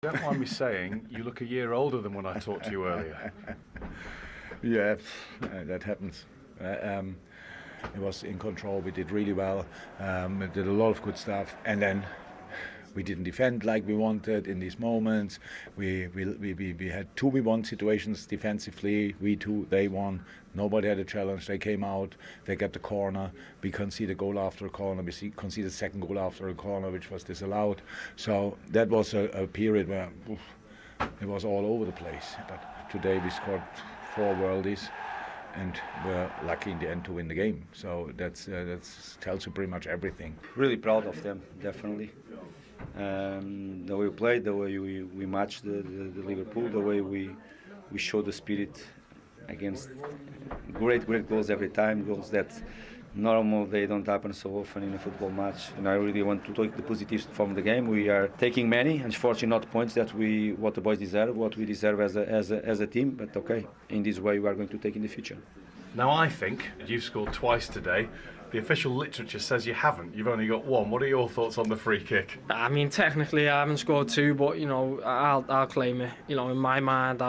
Don't mind me saying, you look a year older than when I talked to you earlier. Yeah, that happens. It was in control. We did really well. We did a lot of good stuff, and then we didn't defend like we wanted in these moments. We had 2v1 situations defensively. We 2, they 1. Nobody had a challenge. They came out. They got the corner. We conceded a goal after a corner. We conceded a second goal after a corner, which was disallowed. So that was a period where it was all over the place. But today we scored 4 worldies, and we're lucky in the end to win the game. So that's tells you pretty much everything. Really proud of them, definitely. The way we played, the way we matched the Liverpool, the way we showed the spirit against great goals every time, goals that normal they don't happen so often in a football match. And I really want to take the positives from the game. We are taking many, unfortunately not points that what the boys deserve, what we deserve as a team. But okay, in this way we are going to take in the future. Now I think you've scored twice today. The official literature says you haven't. You've only got 1. What are your thoughts on the free kick? I mean, technically I haven't scored 2, but you know, I'll claim it. You know, in my mind,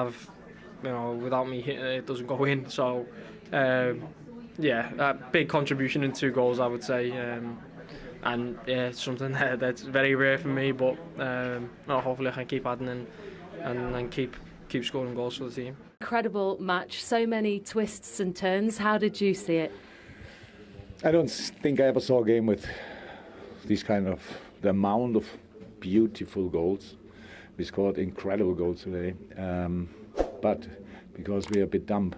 without me hitting it, it doesn't go in. So, yeah, a big contribution in 2 goals, I would say. And yeah, it's something that's very rare for me. But hopefully I can keep adding and keep scoring goals for the team. Incredible match, so many twists and turns. How did you see it? I don't think I ever saw a game with this kind of the amount of beautiful goals. We scored incredible goals today, but because we are a bit dumb,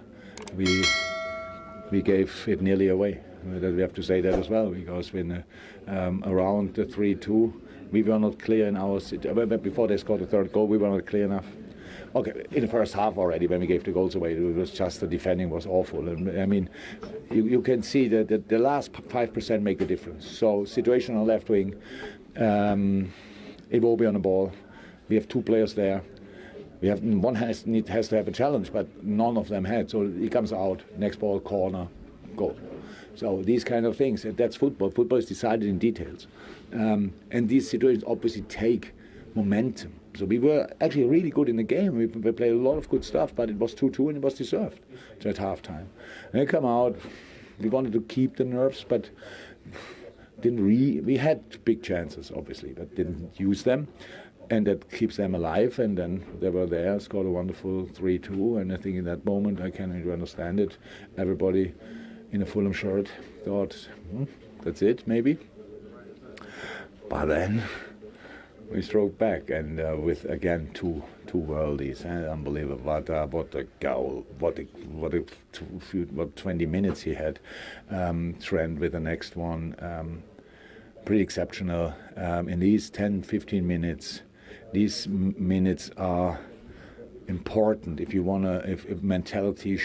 we gave it nearly away. We have to say that as well, because when around the 3-2, we were not clear in our before they scored the 3rd goal, we were not clear enough. Okay, in the first half already, when we gave the goals away, it was just the defending was awful. And I mean, you can see that the last 5% make a difference. So situational left wing, it will be on the ball. We have 2 players there. We have one has to have a challenge, but none of them had. So he comes out, next ball, corner, goal. So these kind of things, that's football. Football is decided in details, and these situations obviously take momentum. So we were actually really good in the game. We played a lot of good stuff, but it was 2-2 and it was deserved at half-time. And they come out, we wanted to keep the nerves, but we had big chances, obviously, but didn't use them. And that keeps them alive, and then they were there, scored a wonderful 3-2, and I think in that moment, I can't really understand it. Everybody in a Fulham shirt thought, that's it, maybe. But then we stroked back, and with again two worldies, unbelievable! What a goal! What 20 minutes he had. Trent with the next one, pretty exceptional. In these 10-15 minutes, these minutes are important if you wanna. If mentality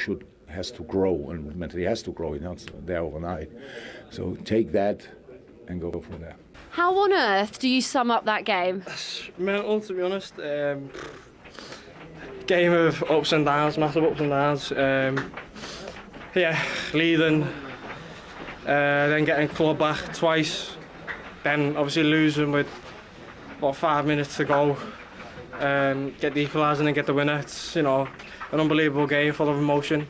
has to grow, and mentality has to grow. It's not there overnight. So take that and go from there. How on earth do you sum up that game? Mental, to be honest. Game of ups and downs, massive ups and downs. Yeah, leading, then getting Klopp back twice, then obviously losing with 5 minutes to go. Get the equaliser and get the winner. It's an unbelievable game full of emotion.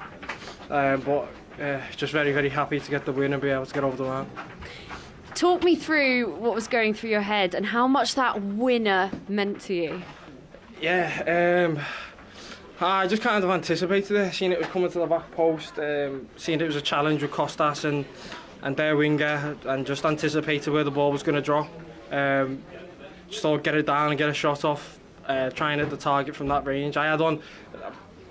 But just very, very happy to get the win and be able to get over the line. Talk me through what was going through your head and how much that winner meant to you. Yeah, I just kind of anticipated it, seeing it was coming to the back post, seeing it was a challenge with Costas and their winger, and just anticipated where the ball was going to drop. Just thought get it down and get a shot off, trying at the target from that range. I had on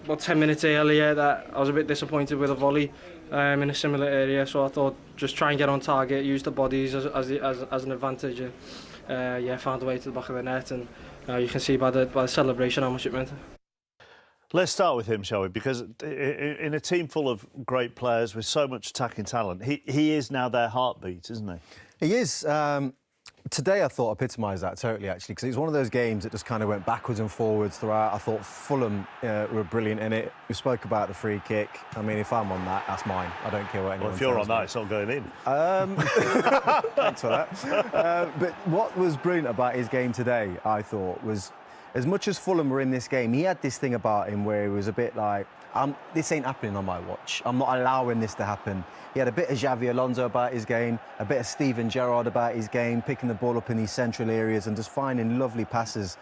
about 10 minutes earlier that I was a bit disappointed with a volley in a similar area, so I thought just try and get on target, use the bodies as an advantage, and found a way to the back of the net, and you can see by the celebration how much it meant. Let's start with him, shall we? Because in a team full of great players with so much attacking talent, he is now their heartbeat, isn't he? He is. Today I thought epitomised that totally, actually, because it was one of those games that just kind of went backwards and forwards throughout. I thought Fulham were brilliant in it. We spoke about the free kick. I mean, if I'm on that, that's mine. I don't care what anyone says. Well, if you're on that, me. it's not going in. Thanks for that. But what was brilliant about his game today, I thought, was as much as Fulham were in this game, he had this thing about him where he was a bit like, this ain't happening on my watch. I'm not allowing this to happen. He had a bit of Xavi Alonso about his game, a bit of Steven Gerrard about his game, picking the ball up in these central areas and just finding lovely passes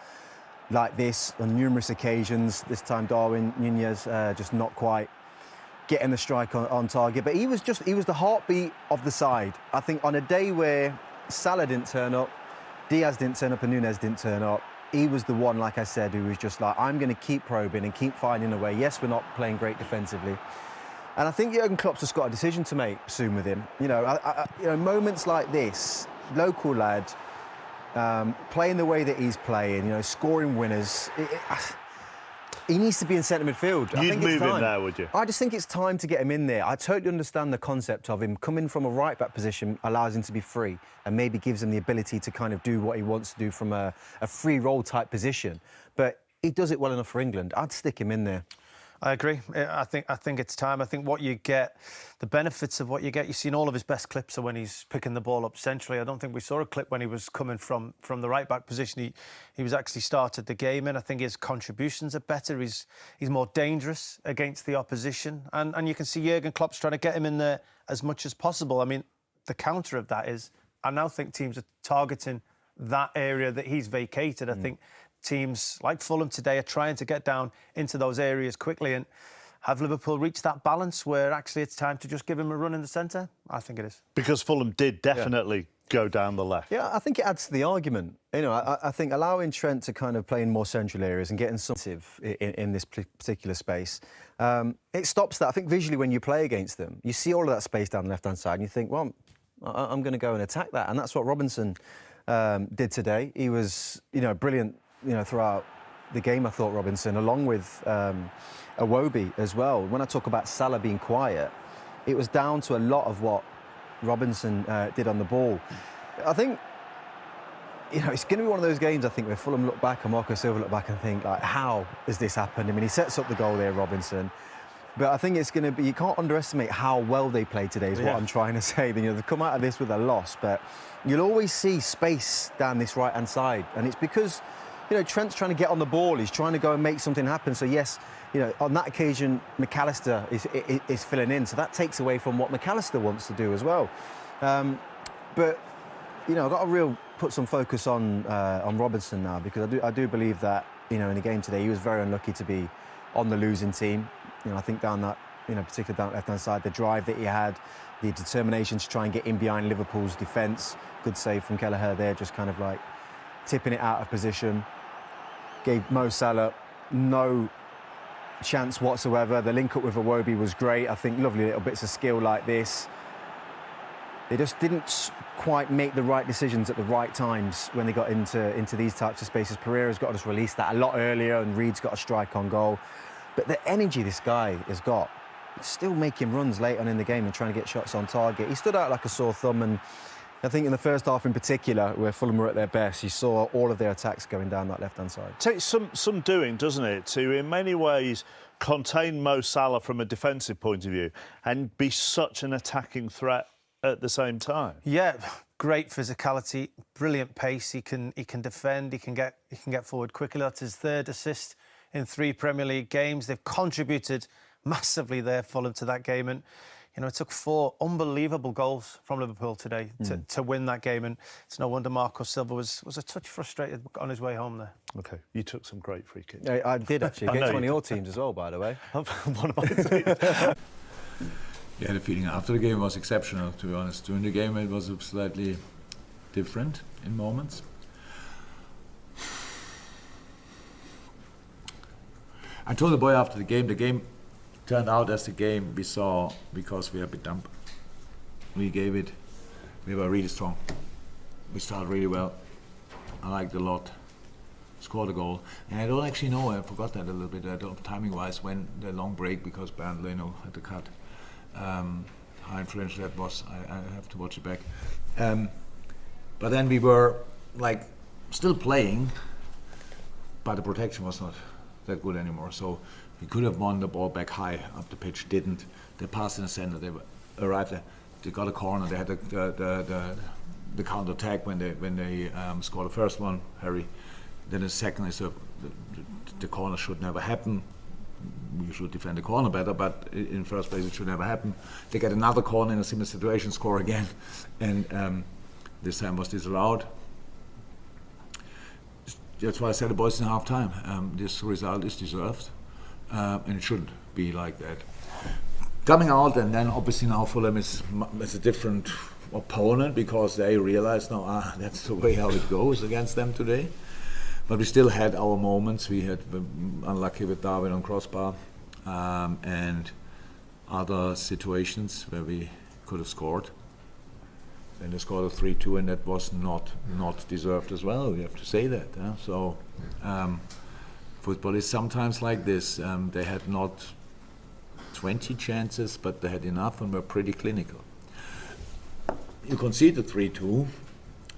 like this on numerous occasions. This time Darwin Nunez just not quite getting the strike on target. But he was the heartbeat of the side. I think on a day where Salah didn't turn up, Diaz didn't turn up and Nunez didn't turn up, he was the one, like I said, who was just like, I'm going to keep probing and keep finding a way. Yes, we're not playing great defensively. And I think Jurgen Klopp's just got a decision to make soon with him. You know, moments like this, local lad, playing the way that he's playing, you know, scoring winners. He needs to be in centre midfield. You'd move him there, would you? I just think it's time to get him in there. I totally understand the concept of him coming from a right-back position allows him to be free and maybe gives him the ability to kind of do what he wants to do from a free roll type position. But he does it well enough for England. I'd stick him in there. I agree. I think it's time. I think what you get, the benefits of what you get, you've seen all of his best clips are when he's picking the ball up centrally. I don't think we saw a clip when he was coming from the right back position. He was actually started the game in. I think his contributions are better. He's more dangerous against the opposition. And you can see Jurgen Klopp's trying to get him in there as much as possible. I mean, the counter of that is I now think teams are targeting that area that he's vacated. I think teams like Fulham today are trying to get down into those areas quickly, and have Liverpool reached that balance where actually it's time to just give him a run in the centre? I think it is. Because Fulham did definitely go down the left. Yeah, I think it adds to the argument. You know, I think allowing Trent to kind of play in more central areas and getting some in this particular space, it stops that. I think visually when you play against them, you see all of that space down the left-hand side and you think, well, I'm going to go and attack that. And that's what Robinson did today. He was, you know, brilliant, you know, throughout the game, I thought, Robinson, along with Iwobi as well. When I talk about Salah being quiet, it was down to a lot of what Robinson did on the ball. I think, you know, it's going to be one of those games, I think, where Fulham look back and Marco Silva look back and think, like, how has this happened? I mean, he sets up the goal there, Robinson. But I think it's going to be, you can't underestimate how well they played today, is what I'm trying to say. You know, they've come out of this with a loss, but you'll always see space down this right-hand side. And it's because, you know, Trent's trying to get on the ball. He's trying to go and make something happen. So, yes, you know, on that occasion, McAllister is filling in. So that takes away from what McAllister wants to do as well. But, you know, I've got to put some focus on Robinson now, because I do believe that, you know, in the game today, he was very unlucky to be on the losing team. You know, I think down that, you know, particularly down left-hand side, the drive that he had, the determination to try and get in behind Liverpool's defence. Good save from Kelleher there, just kind of like tipping it out of position. Gave Mo Salah no chance whatsoever. The link-up with Iwobi was great. I think lovely little bits of skill like this. They just didn't quite make the right decisions at the right times when they got into these types of spaces. Pereira's got to just release that a lot earlier, and Reed's got a strike on goal. But the energy this guy has got, still making runs late on in the game and trying to get shots on target. He stood out like a sore thumb, and I think in the first half in particular, where Fulham were at their best, you saw all of their attacks going down that left-hand side. It takes some doing, doesn't it, to, in many ways, contain Mo Salah from a defensive point of view and be such an attacking threat at the same time. Yeah, great physicality, brilliant pace. He can defend. He can get forward quickly. That's his third assist in 3 Premier League games. They've contributed massively there, Fulham, to that game, and you know, it took 4 unbelievable goals from Liverpool today to win that game, and it's no wonder Marco Silva was a touch frustrated on his way home there. OK, you took some great free kicks. I did, actually, against one of your teams as well, by the way. One of my teams. Yeah, the feeling after the game was exceptional, to be honest. During the game, it was slightly different in moments. I told the boy after the game turned out as the game we saw because we had been dumped. We were really strong. We started really well. I liked it a lot. Scored a goal. And I don't actually know, I forgot that a little bit, timing-wise, when the long break, because Bernd Leno had to cut. How influential that was, I have to watch it back. But then we were, like, still playing, but the protection was not that good anymore. So we could have won the ball back high up the pitch, didn't. They passed in the center, they arrived there, they got a corner, they had the counter attack when they scored the first one, Harry. Then the second is the corner should never happen. You should defend the corner better, but in first place it should never happen. They get another corner in a similar situation, score again, and this time was disallowed. That's why I said the boys in half time. This result is deserved, and it shouldn't be like that. Coming out, and then obviously now Fulham is a different opponent because they realize now that's the way how it goes against them today. But we still had our moments. We had unlucky with Darwin on crossbar and other situations where we could have scored. And they scored a 3-2, and that was not deserved as well. We have to say that. So football is sometimes like this. They had not 20 chances, but they had enough and were pretty clinical. You concede the 3-2,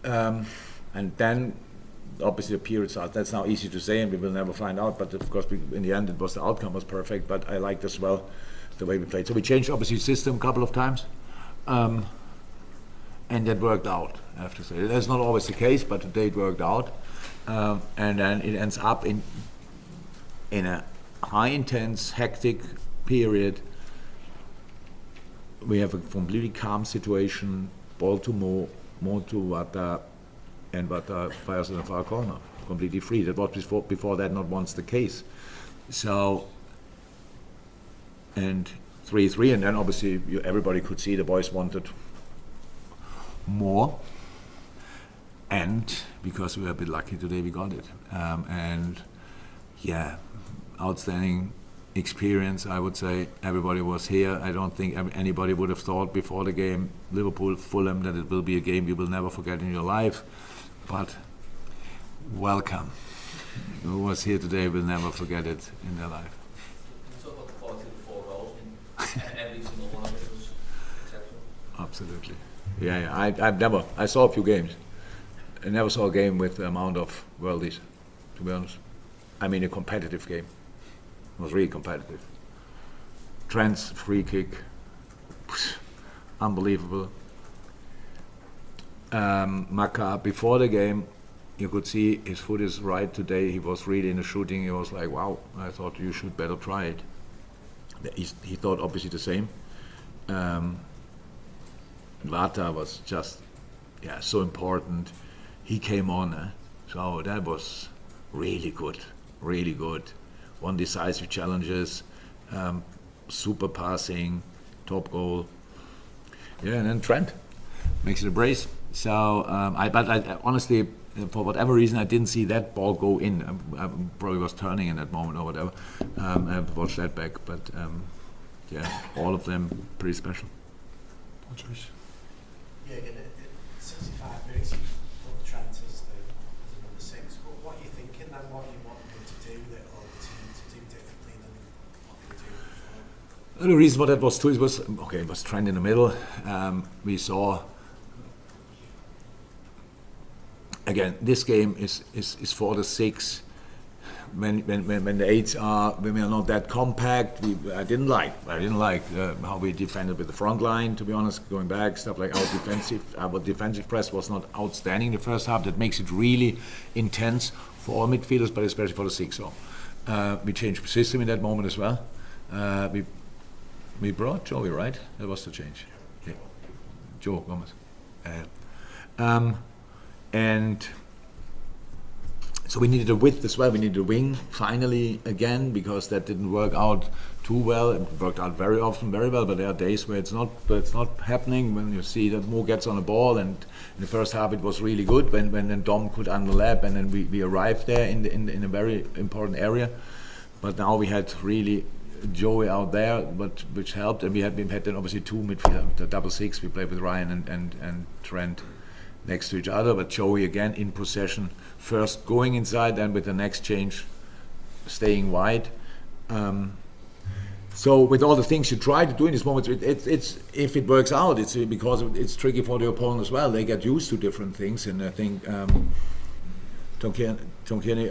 and then obviously the period starts. That's now easy to say, and we will never find out. But of course, in the end, the outcome was perfect. But I liked as well the way we played. So we changed obviously system a couple of times, and that worked out. I have to say that's not always the case, but today it worked out, and then it ends up in a high intense, hectic period. We have a completely calm situation. Ball to Mo to Wata. And Wata fires in the far corner, completely free. That was before that not once the case. So, and 3-3, and then obviously everybody could see the boys wanted more. And because we were a bit lucky today, we got it. And yeah, outstanding experience, I would say. Everybody was here. I don't think anybody would have thought before the game, Liverpool, Fulham, that it will be a game you will never forget in your life. But welcome. Who was here today will never forget it in their life. Talk about the quality of the 4 goals. Every single one of it was exceptional. Absolutely. Yeah. I saw a few games. I never saw a game with the amount of worldies, to be honest. I mean, a competitive game. It was really competitive. Trent's free kick, unbelievable. Maka, before the game, you could see his foot is right today. He was really in the shooting. He was like, wow, I thought you should better try it. He thought obviously the same. Vata was just, so important. He came on, so that was really good, really good. Won decisive challenges, super passing, top goal. Yeah, and then Trent makes it a brace. So, but I honestly, for whatever reason, I didn't see that ball go in. I probably was turning in that moment or whatever. I have to watch that back, but all of them pretty special. Yeah, again, 65 minutes, you put Trent as the number 6. But what are you thinking then? What you want him to do with it, or the team to do differently than what they were doing before? The reason for that was too, it was Trent in the middle. We saw, again, this game is for the 6. When the 8s are, when we are not that compact, I didn't like how we defended with the front line, to be honest, going back, stuff like our defensive press was not outstanding the first half. That makes it really intense for all midfielders, but especially for the 6. So we changed system in that moment as well. We brought Joey, right? That was the change. Yeah. Joe Gomez. And so we needed a width as well. We needed a wing finally again, because that didn't work out too well. It worked out very often very well, but there are days where it's not happening. When you see that Mo gets on the ball, and in the first half it was really good when then Dom could underlap, and then we arrived there in a very important area. But now we had really Joey out there, which helped, and we had then obviously 2 midfielders, the double 6. We played with Ryan and Trent next to each other, but Joey again in possession, first going inside, then with the next change staying wide. So with all the things you try to do in this moment, it's if it works out, it's because it's tricky for the opponent as well. They get used to different things, and I think Tom Kearney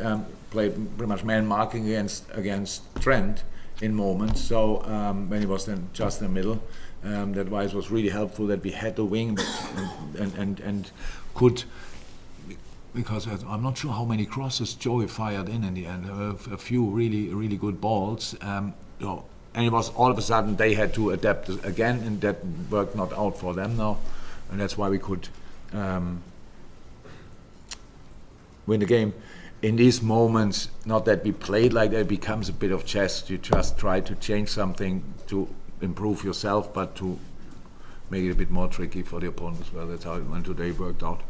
played pretty much man marking against Trent in moments. So when he was then just in the middle, that wise was really helpful that we had the wing and could. because I'm not sure how many crosses Joey fired in the end. A few really good balls. And it was all of a sudden they had to adapt again, and that worked not out for them now, and that's why we could win the game. In these moments, not that we played like that, it becomes a bit of chess. You just try to change something to improve yourself, but to make it a bit more tricky for the opponent as well. That's how it went today, worked out.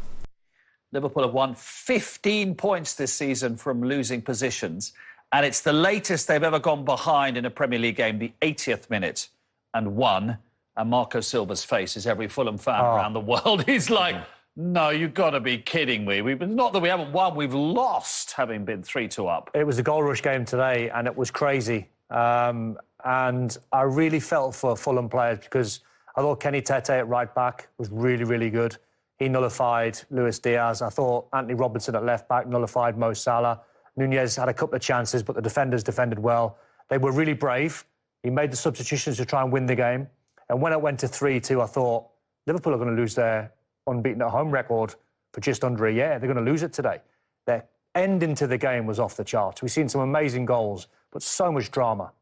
Liverpool have won 15 points this season from losing positions, and it's the latest they've ever gone behind in a Premier League game, the 80th minute, and won. And Marco Silva's face, as every Fulham fan around the world, is like, no, you've got to be kidding me. Not that we haven't won, we've lost, having been 3-2 up. It was a goal rush game today, and it was crazy. And I really felt for Fulham players because I thought Kenny Tete at right back was really, really good. He nullified Luis Diaz. I thought Anthony Robinson at left back nullified Mo Salah. Nunez had a couple of chances, but the defenders defended well. They were really brave. He made the substitutions to try and win the game. And when it went to 3-2, I thought Liverpool are going to lose their unbeaten at home record for just under a year. They're going to lose it today. Their ending to the game was off the charts. We've seen some amazing goals, but so much drama.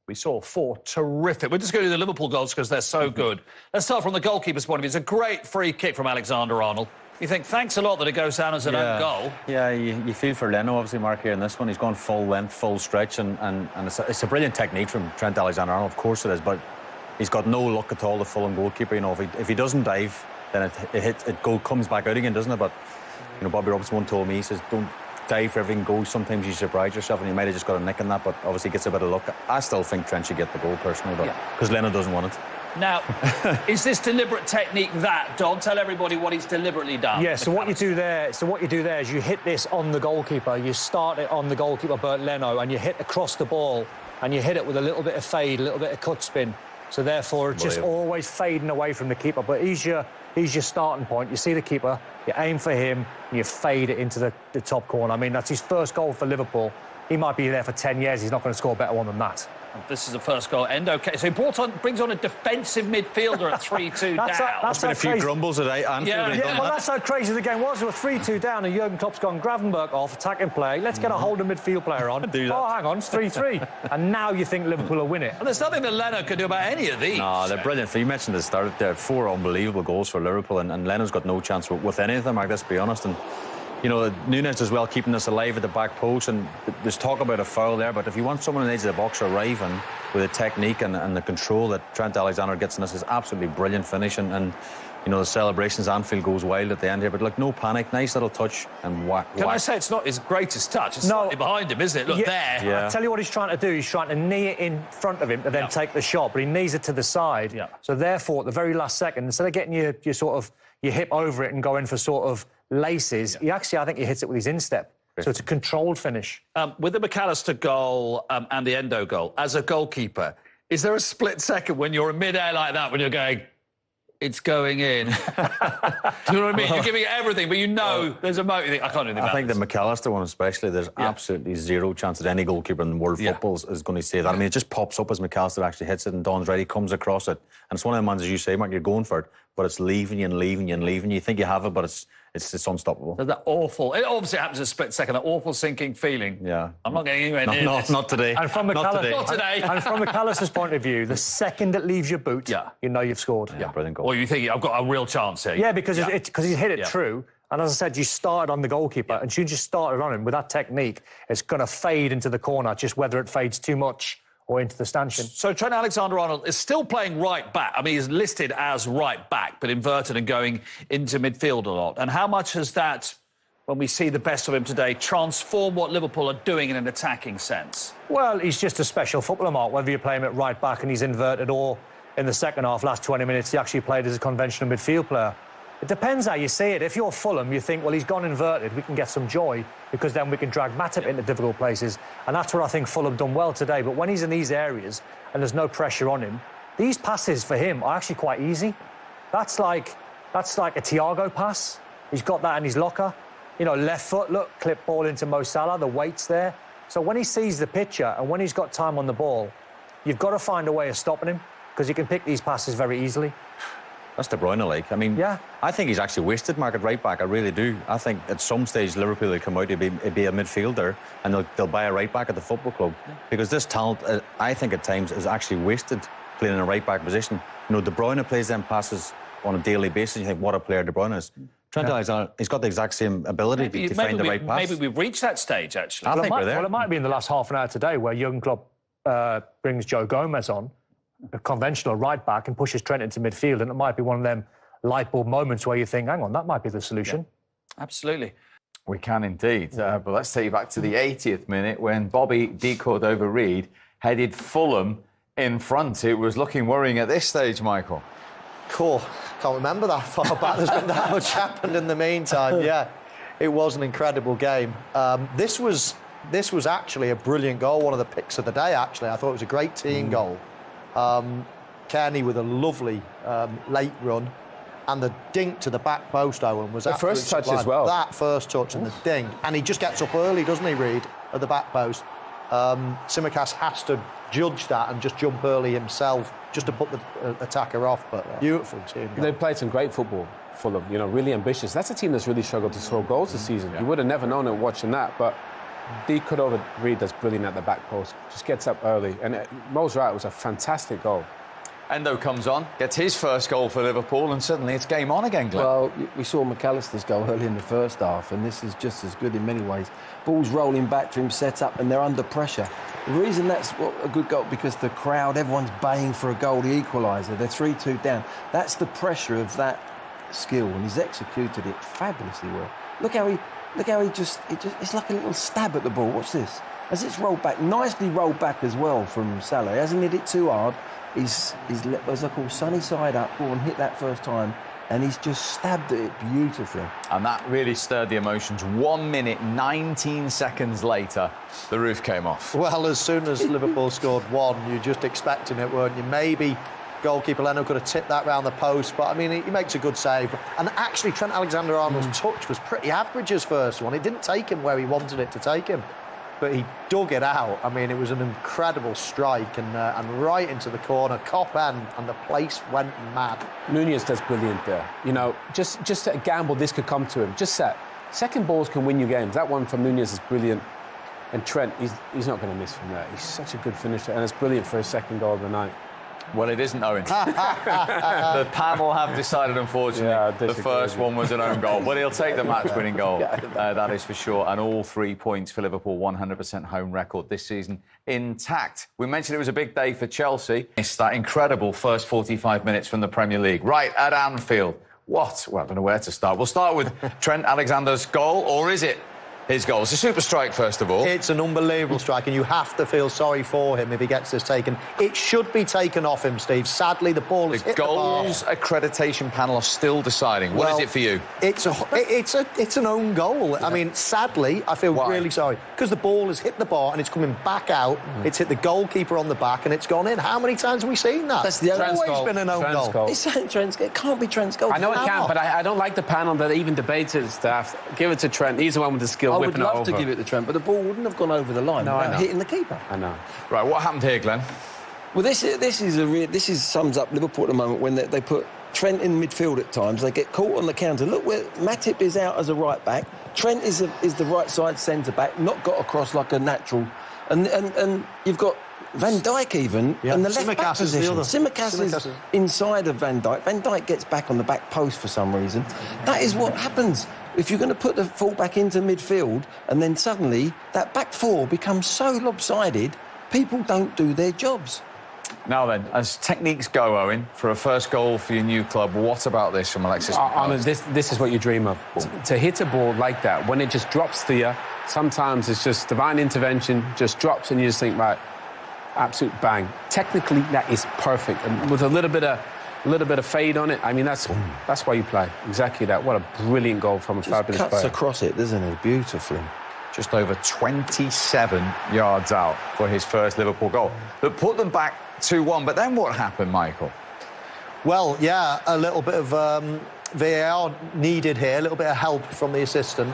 We saw 4 terrific. We're just going to do the Liverpool goals because they're so good. Let's start from the goalkeeper's point of view. It's a great free kick from Alexander Arnold. You think, thanks a lot that it goes down as an own goal. Yeah, you feel for Leno, obviously, Mark, here in this one. He's gone full length, full stretch, and it's a brilliant technique from Trent Alexander-Arnold. Of course it is, but he's got no luck at all, the Fulham goalkeeper. You know, if he doesn't dive, then it comes back out again, doesn't it? But, you know, Bobby Robson one told me, he says, don't dive for everything goes. Sometimes you surprise yourself, and you might have just got a nick in that, but obviously gets a bit of luck. I still think Trent should get the goal, personally, but because Leno doesn't want it. Now, is this deliberate technique that, Don? Tell everybody what he's deliberately done. Yeah, so what you do there is you hit this on the goalkeeper. You start it on the goalkeeper, Bert Leno, and you hit across the ball, and you hit it with a little bit of fade, a little bit of cut spin. So therefore, it's just always fading away from the keeper. But he's your starting point. You see the keeper, you aim for him, and you fade it into the top corner. I mean, that's his first goal for Liverpool. He might be there for 10 years. He's not going to score a better one than that. This is the first goal. Okay, so he brings on a defensive midfielder at 3-2 down. There's been a few grumbles today. Well, that's how crazy the game was. We were 3-2 down, and Jurgen Klopp's gone Gravenberg off, attacking play. Let's get a hold of midfield player on. Oh, hang on, it's 3-3. And now you think Liverpool will win it. And there's nothing that Leno can do about any of these. No, they're brilliant. You mentioned at the start, there are 4 unbelievable goals for Liverpool, and Leno's got no chance with any of them, Mark, let's be honest. And you know, Nunez as well, keeping us alive at the back post, and there's talk about a foul there, but if you want someone in the edge of the box arriving with the technique and the control that Trent Alexander gets in this, is absolutely brilliant finish, and you know, the celebrations, Anfield goes wild at the end here, but look, no panic, nice little touch, and whack. Can I say it's not his greatest touch? It's slightly behind him, isn't it? Look, there. Yeah. I'll tell you what he's trying to do. He's trying to knee it in front of him to then take the shot, but he knees it to the side. So therefore, at the very last second, instead of getting your hip over it and going for sort of laces, I think he hits it with his instep. So it's a controlled finish. With the McAllister goal and the Endo goal, as a goalkeeper, is there a split second when you're in mid-air like that, when you're going, it's going in? Do you know what I mean? You're giving it everything, but you know there's a moment. You think, I can't do anything about I think this. the McAllister one especially, there's absolutely zero chance that any goalkeeper in world football is going to save that. I mean, it just pops up as McAllister actually hits it, and Don's right, he comes across it. And it's one of the ones, as you say, Mark, you're going for it, but it's leaving you and leaving you and leaving you. You think you have it, but it's unstoppable. So that awful, it obviously happens in a split second, that awful sinking feeling. Yeah. I'm not getting anywhere near this. Not today. And from Not today. And from McAllister's point of view, the second it leaves your boot, you know you've scored. Yeah, brilliant goal. Or you think, I've got a real chance here. Yeah, because he's hit it true. And as I said, you started on the goalkeeper, and you just started on him with that technique. It's going to fade into the corner, just whether it fades too much or into the stanchion. So Trent Alexander-Arnold is still playing right back. I mean, he's listed as right back, but inverted and going into midfield a lot. And how much has that, when we see the best of him today, transformed what Liverpool are doing in an attacking sense? Well, he's just a special footballer, Mark, whether you play him at right back and he's inverted, or in the second half, last 20 minutes, he actually played as a conventional midfield player. It depends how you see it. If you're Fulham, you think, well, he's gone inverted, we can get some joy, because then we can drag Matip into difficult places. And that's what I think Fulham done well today. But when he's in these areas and there's no pressure on him, these passes for him are actually quite easy. That's like a Thiago pass. He's got that in his locker. You know, left foot, look, clip ball into Mo Salah, the weight's there. So when he sees the picture and when he's got time on the ball, you've got to find a way of stopping him, because he can pick these passes very easily. That's De Bruyne like. I mean, I think he's actually wasted Mark at right back. I really do. I think at some stage Liverpool will come out, it'd be a midfielder, and they'll buy a right back at the football club. Because this talent, I think at times, is actually wasted playing in a right back position. You know, De Bruyne plays them passes on a daily basis. You think, what a player De Bruyne is. Trent Alexander, he's got the exact same ability to find the right pass. Maybe we've reached that stage, actually. I think we're there. Well, it might be in the last half an hour today where Jurgen Klopp brings Joe Gomez on, a conventional right back, and pushes Trent into midfield, and it might be one of them light bulb moments where you think, hang on, that might be the solution. Yeah. Absolutely. We can indeed. But let's take you back to the 80th minute when Bobby De Cordova-Reid headed Fulham in front. It was looking worrying at this stage, Michael. Cool. Can't remember that far back. There's been that much happened in the meantime. Yeah, it was an incredible game. This was actually a brilliant goal. One of the picks of the day, actually. I thought it was a great team goal. Kenny with a lovely late run, and the dink to the back post, Owen, was the first touch as well. That first touch and the dink, and he just gets up early, doesn't he, Reid, at the back post? Tsimikas has to judge that and just jump early himself, just to put the attacker off. But beautiful team. They played some great football, Fulham. You know, really ambitious. That's a team that's really struggled to score goals this season. You would have never known it watching that, but De Cordova-Reid does brilliant at the back post. Just gets up early, and Mo's right. It was a fantastic goal. Endo comes on, gets his first goal for Liverpool, and suddenly it's game on again, Glenn. Well, we saw McAllister's goal early in the first half, and this is just as good in many ways. Ball's rolling back to him, set up, and they're under pressure. The reason that's a good goal, because the crowd, everyone's baying for a goal, the equaliser. They're 3-2 down. That's the pressure of that skill, and he's executed it fabulously well. Look how he just it's like a little stab at the ball. Watch this. As it's rolled back, nicely rolled back as well from Salah. He hasn't hit it too hard. He's as I call sunny side up, and hit that first time, and he's just stabbed at it beautifully. And that really stirred the emotions. 1 minute, 19 seconds later, the roof came off. Well, as soon as Liverpool scored one, you're just expecting it, weren't you? Maybe goalkeeper Leno could have tipped that round the post, but I mean, he makes a good save. And actually, Trent Alexander-Arnold's touch was pretty average his first one. It didn't take him where he wanted it to take him, but he dug it out. I mean, it was an incredible strike, and right into the corner, cop end, and the place went mad. Nunez does brilliant there. You know, just a gamble this could come to him. Just set. Second balls can win you games. That one from Nunez is brilliant. And Trent, he's not going to miss from there. He's such a good finisher, and it's brilliant for his second goal of the night. Well, it isn't, Owen. The panel have decided, unfortunately, the first one was an own goal. But he'll take the match-winning goal, that is for sure. And all 3 points for Liverpool, 100% home record this season intact. We mentioned it was a big day for Chelsea. It's that incredible first 45 minutes from the Premier League, right at Anfield. What? Well, I don't know where to start. We'll start with Trent Alexander's goal, or is it his goal? It's a super strike, first of all. It's an unbelievable strike, and you have to feel sorry for him if he gets this taken. It should be taken off him, Steve. Sadly, the ball has hit the bar. The goals accreditation panel are still deciding. What is it for you? It's an own goal. I mean, sadly, I feel really sorry, because the ball has hit the bar and it's coming back out. It's hit the goalkeeper on the back and it's gone in. How many times have we seen that? That's the always goal. Been an own goal. It's Trent's goal. It can't be Trent's goal. I know it can't, but I don't like the panel that even debates it. Staff, give it to Trent. He's the one with the skill. I would love to give it to Trent, but the ball wouldn't have gone over the line without hitting the keeper. I know. Right, what happened here, Glenn? Well, this sums up Liverpool at the moment when they put Trent in midfield at times. They get caught on the counter. Look where Matip is out as a right back. Trent is the right side centre back, not got across like a natural, and you've got Van Dijk even in the left back position. Tsimikas is inside of Van Dijk. Van Dijk gets back on the back post for some reason. That is what happens if you're going to put the full-back into midfield, and then suddenly that back four becomes so lopsided, people don't do their jobs. Now then, as techniques go, Owen, for a first goal for your new club, what about this from Alexis Arnold, this is what you dream of. To hit a ball like that, when it just drops to you, sometimes it's just divine intervention, just drops and you just think, right, absolute bang. Technically, that is perfect. And with a little bit of fade on it, I mean, that's why you play. Exactly that. What a brilliant goal from a fabulous player. Cuts across it, doesn't he? Beautifully. Just over 27 yards out for his first Liverpool goal. That put them back 2-1. But then what happened, Michael? Well, yeah, a little bit of VAR needed here, a little bit of help from the assistant.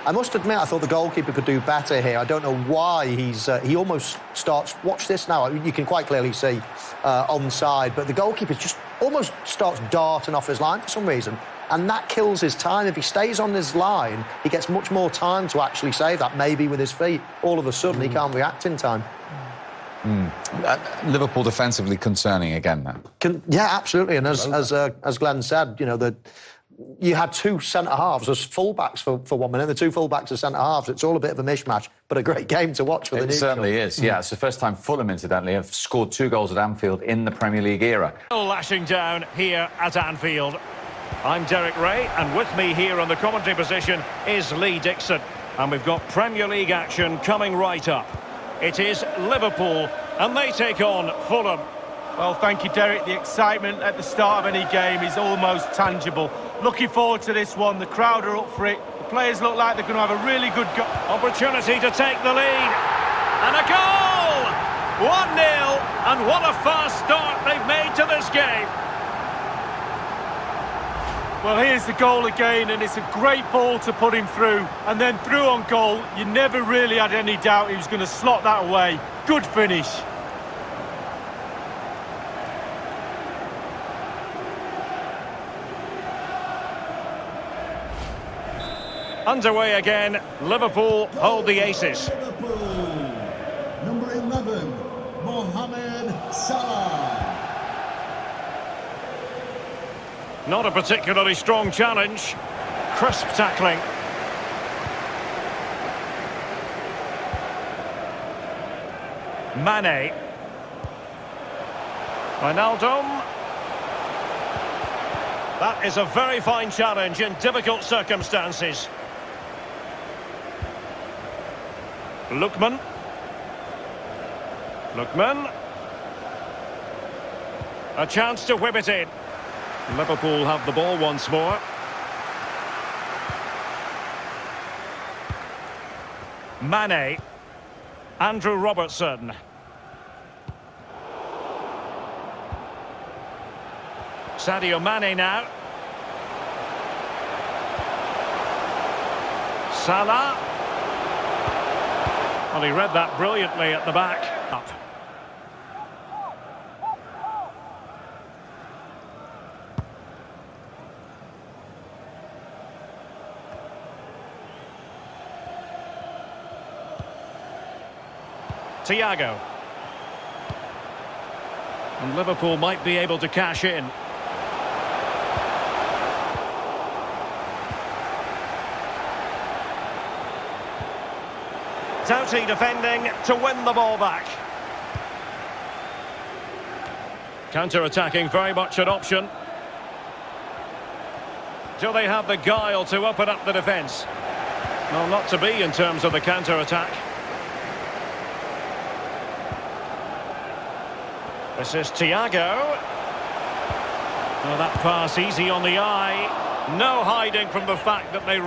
I must admit, I thought the goalkeeper could do better here. I don't know why he almost starts... Watch this now. You can quite clearly see onside, but the goalkeeper's just almost starts darting off his line for some reason. And that kills his time. If he stays on his line, he gets much more time to actually save that, maybe with his feet. All of a sudden, he can't react in time. Liverpool defensively concerning again, then. Yeah, absolutely. And as Glenn said, you know, you had two centre-halves as full-backs for 1 minute. The two full-backs as centre-halves. It's all a bit of a mishmash, but a great game to watch for the neutral. It certainly is, yeah. It's the first time Fulham, incidentally, have scored 2 goals at Anfield in the Premier League era. Lashing down here at Anfield. I'm Derek Ray, and with me here on the commentary position is Lee Dixon. And we've got Premier League action coming right up. It is Liverpool, and they take on Fulham. Well, thank you, Derek. The excitement at the start of any game is almost tangible. Looking forward to this one. The crowd are up for it. The players look like they're going to have a really good opportunity to take the lead. And a goal! 1-0, and what a fast start they've made to this game. Well, here's the goal again, and it's a great ball to put him through. And then through on goal, you never really had any doubt he was going to slot that away. Good finish. Underway again. Liverpool hold the aces. Liverpool, number 11, Mohamed Salah. Not a particularly strong challenge. Crisp tackling. Mane. Arnold. That is a very fine challenge in difficult circumstances. Lookman. A chance to whip it in. Liverpool have the ball once more. Mane. Andrew Robertson. Sadio Mane now. Salah. Well, he read that brilliantly at the back. Up. Thiago. And Liverpool might be able to cash in. Doughty defending to win the ball back. Counter-attacking, very much an option. Do they have the guile to open up the defence? Well, not to be in terms of the counter-attack. This is Thiago. Oh, that pass easy on the eye. No hiding from the fact that they...